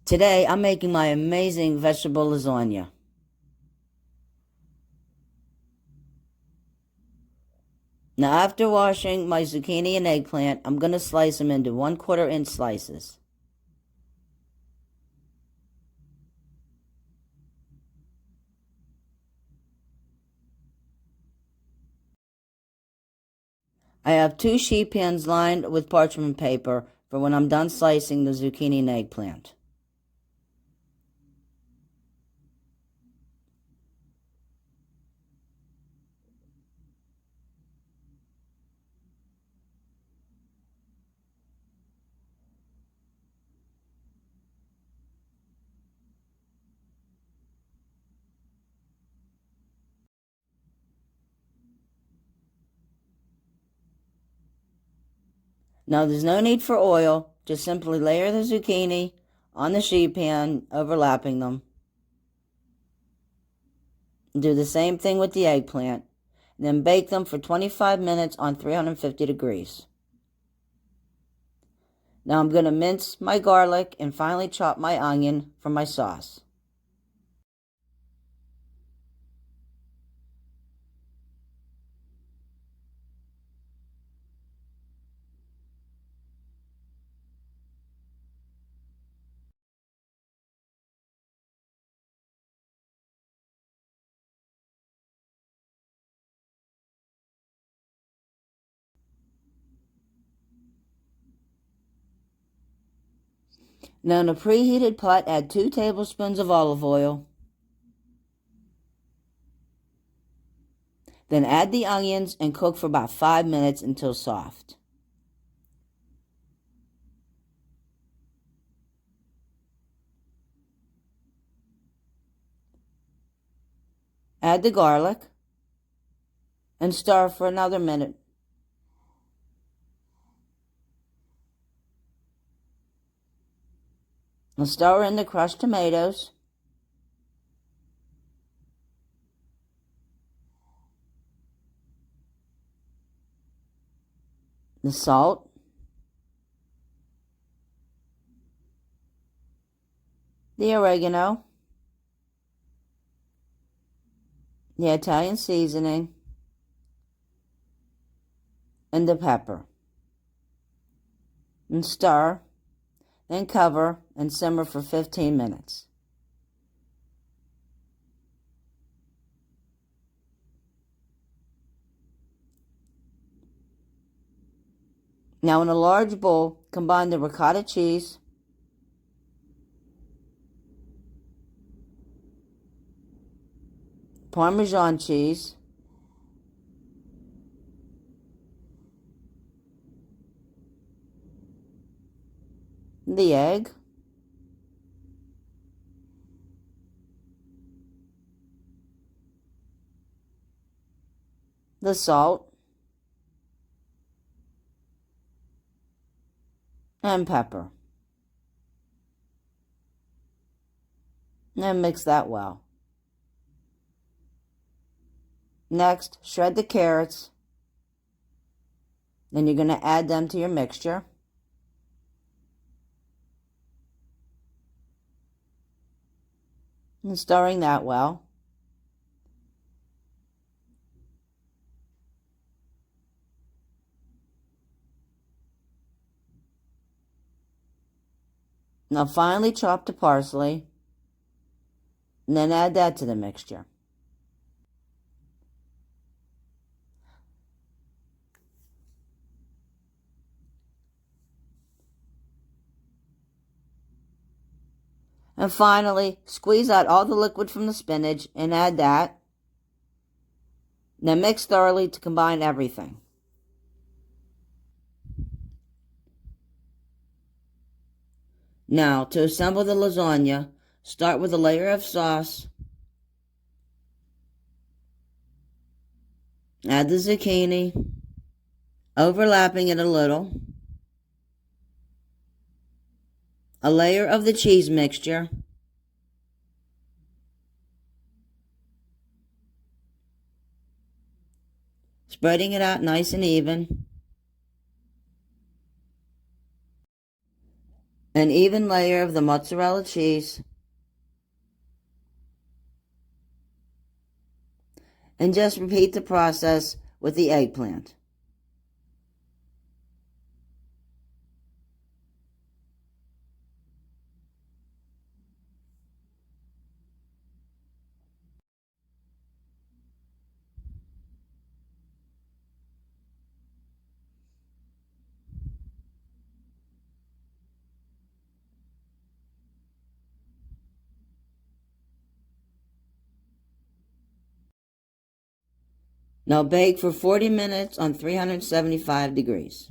Today, I'm making my amazing vegetable lasagna. Now, after washing my zucchini and eggplant, I'm going to slice them into 1/4-inch slices. I have 2 sheet pans lined with parchment paper for when I'm done slicing the zucchini and eggplant. Now, there's no need for oil. Just simply layer the zucchini on the sheet pan, overlapping them. Do the same thing with the eggplant. Then bake them for 25 minutes on 350 degrees. Now I'm going to mince my garlic and finely chop my onion for my sauce. Now in a preheated pot, add 2 tablespoons of olive oil. Then add the onions and cook for about 5 minutes until soft. Add the garlic and stir for another minute. Now stir in the crushed tomatoes. The salt. The oregano. The Italian seasoning. And the pepper. And stir. Then cover and simmer for 15 minutes. Now in a large bowl, combine the ricotta cheese, Parmesan cheese, the egg, the salt, and pepper. And mix that well. Next, shred the carrots. Then you're going to add them to your mixture. And stirring that well. Now finely chop the parsley. And then add that to the mixture. And finally, squeeze out all the liquid from the spinach and add that. Then mix thoroughly to combine everything. Now, to assemble the lasagna, start with a layer of sauce. Add the zucchini, overlapping it a little. A layer of the cheese mixture. Spreading it out nice and even. an even layer of the mozzarella cheese, and just repeat the process with the eggplant. Now bake for 40 minutes on 375 degrees.